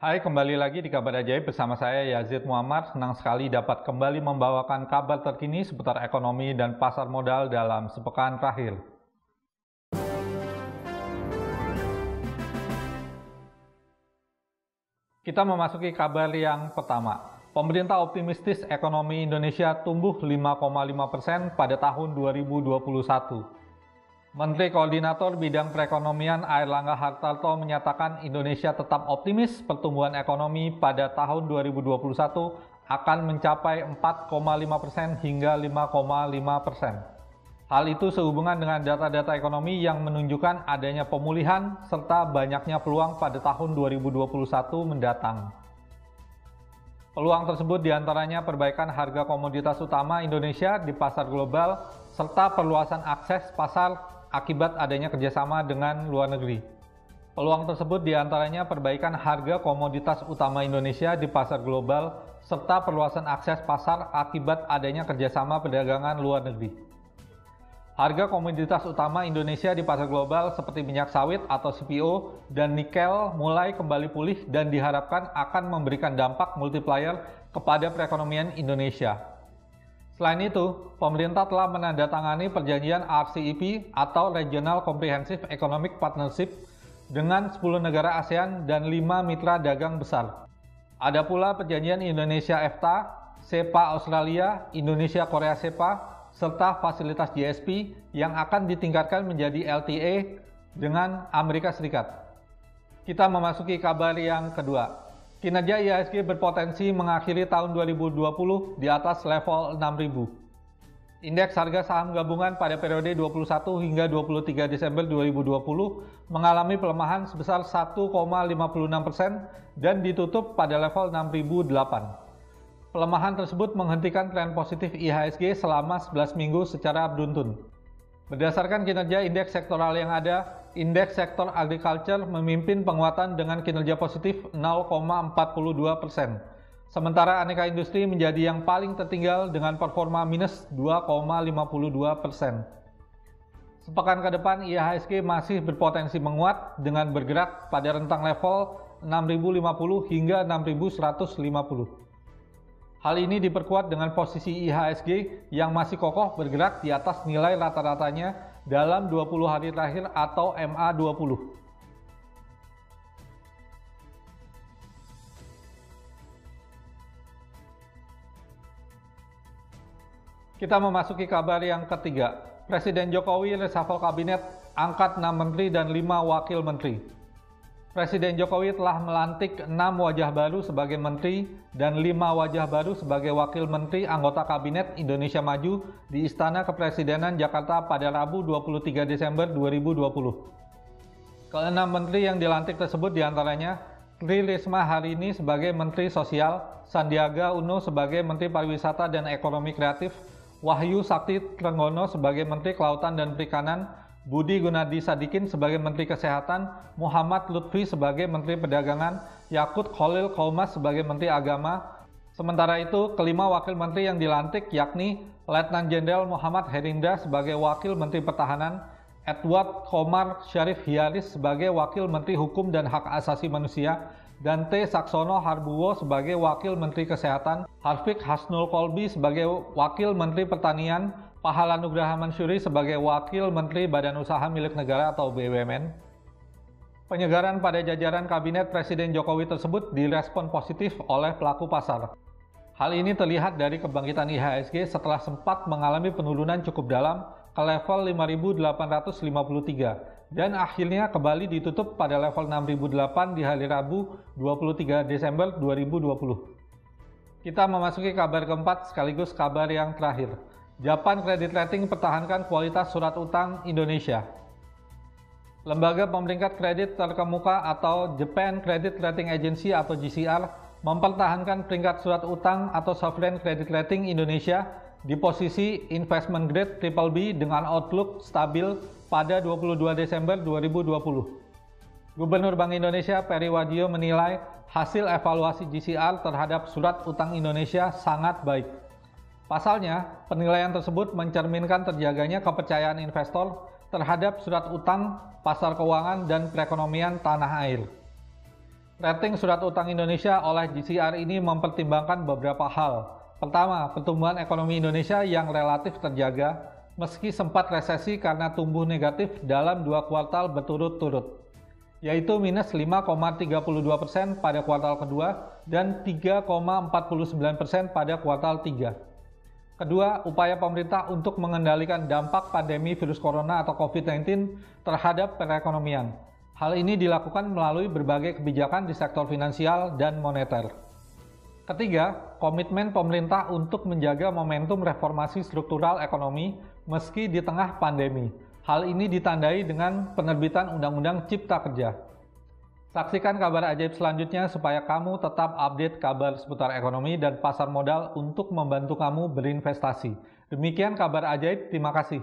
Hai, kembali lagi di Kabar Ajaib bersama saya Yazid Muhammad. Senang sekali dapat kembali membawakan kabar terkini seputar ekonomi dan pasar modal dalam sepekan terakhir. Kita memasuki kabar yang pertama. Pemerintah optimistis ekonomi Indonesia tumbuh 5,5% pada tahun 2021. Menteri Koordinator Bidang Perekonomian Airlangga Hartarto menyatakan Indonesia tetap optimis pertumbuhan ekonomi pada tahun 2021 akan mencapai 4,5% hingga 5,5%. Hal itu sehubungan dengan data-data ekonomi yang menunjukkan adanya pemulihan serta banyaknya peluang pada tahun 2021 mendatang. Peluang tersebut diantaranya perbaikan harga komoditas utama Indonesia di pasar global serta perluasan akses pasar akibat adanya kerjasama dengan luar negeri. Peluang tersebut diantaranya perbaikan harga komoditas utama Indonesia di pasar global serta perluasan akses pasar akibat adanya kerjasama perdagangan luar negeri. Harga komoditas utama Indonesia di pasar global seperti minyak sawit atau CPO dan nikel mulai kembali pulih dan diharapkan akan memberikan dampak multiplier kepada perekonomian Indonesia. Selain itu, pemerintah telah menandatangani perjanjian RCEP atau Regional Comprehensive Economic Partnership dengan 10 negara ASEAN dan 5 mitra dagang besar. Ada pula perjanjian Indonesia-EFTA, SEPA Australia, Indonesia-Korea SEPA, serta fasilitas GSP yang akan ditingkatkan menjadi LTA dengan Amerika Serikat. Kita memasuki kabar yang kedua. Kinerja IHSG berpotensi mengakhiri tahun 2020 di atas level 6.000. Indeks harga saham gabungan pada periode 21 hingga 23 Desember 2020 mengalami pelemahan sebesar 1,56% dan ditutup pada level 6.008. Pelemahan tersebut menghentikan tren positif IHSG selama 11 minggu secara beruntun. Berdasarkan kinerja indeks sektoral yang ada, indeks sektor agriculture memimpin penguatan dengan kinerja positif 0,42%. Sementara aneka industri menjadi yang paling tertinggal dengan performa minus 2,52%. Sepekan ke depan IHSG masih berpotensi menguat dengan bergerak pada rentang level 6.050 hingga 6.150. Hal ini diperkuat dengan posisi IHSG yang masih kokoh bergerak di atas nilai rata-ratanya dalam 20 hari terakhir atau MA20. Kita memasuki kabar yang ketiga. Presiden Jokowi reshuffle kabinet, angkat 6 menteri dan 5 wakil menteri. Presiden Jokowi telah melantik 6 wajah baru sebagai menteri dan 5 wajah baru sebagai wakil menteri anggota Kabinet Indonesia Maju di Istana Kepresidenan Jakarta pada Rabu 23 Desember 2020. Ke-6 menteri yang dilantik tersebut diantaranya Tri Risma hari ini sebagai Menteri Sosial, Sandiaga Uno sebagai Menteri Pariwisata dan Ekonomi Kreatif, Wahyu Sakti Trenggono sebagai Menteri Kelautan dan Perikanan, Budi Gunadi Sadikin sebagai Menteri Kesehatan, Muhammad Lutfi sebagai Menteri Perdagangan, Yakut Khalil Qaumas sebagai Menteri Agama. Sementara itu, kelima wakil menteri yang dilantik yakni Letnan Jenderal Muhammad Herindra sebagai Wakil Menteri Pertahanan, Edward Komar Syarif Hiaris sebagai Wakil Menteri Hukum dan Hak Asasi Manusia, dan T. Saksono Harbuwo sebagai Wakil Menteri Kesehatan, Harfiq Hasnul Kolbi sebagai Wakil Menteri Pertanian, Pahala Nugraha Mansyuri sebagai Wakil Menteri Badan Usaha Milik Negara atau BUMN. Penyegaran pada jajaran Kabinet Presiden Jokowi tersebut direspon positif oleh pelaku pasar. Hal ini terlihat dari kebangkitan IHSG setelah sempat mengalami penurunan cukup dalam ke level 5.853 dan akhirnya kembali ditutup pada level 6.008 di hari Rabu 23 Desember 2020. Kita memasuki kabar keempat sekaligus kabar yang terakhir. Japan Credit Rating pertahankan kualitas surat utang Indonesia. Lembaga pemeringkat kredit terkemuka atau Japan Credit Rating Agency atau JCR mempertahankan peringkat surat utang atau Sovereign Credit Rating Indonesia di posisi investment grade BBB dengan outlook stabil pada 22 Desember 2020. Gubernur Bank Indonesia Peri Warjio menilai hasil evaluasi JCR terhadap surat utang Indonesia sangat baik. Pasalnya, penilaian tersebut mencerminkan terjaganya kepercayaan investor terhadap surat utang, pasar keuangan, dan perekonomian tanah air. Rating surat utang Indonesia oleh JCR ini mempertimbangkan beberapa hal. Pertama, pertumbuhan ekonomi Indonesia yang relatif terjaga, meski sempat resesi karena tumbuh negatif dalam 2 kuartal berturut-turut, yaitu minus 5,32% pada kuartal kedua dan 3,49% pada kuartal 3. Kedua, upaya pemerintah untuk mengendalikan dampak pandemi virus corona atau COVID-19 terhadap perekonomian. Hal ini dilakukan melalui berbagai kebijakan di sektor finansial dan moneter. Ketiga, komitmen pemerintah untuk menjaga momentum reformasi struktural ekonomi meski di tengah pandemi. Hal ini ditandai dengan penerbitan Undang-Undang Cipta Kerja. Saksikan kabar ajaib selanjutnya supaya kamu tetap update kabar seputar ekonomi dan pasar modal untuk membantu kamu berinvestasi. Demikian kabar ajaib, terima kasih.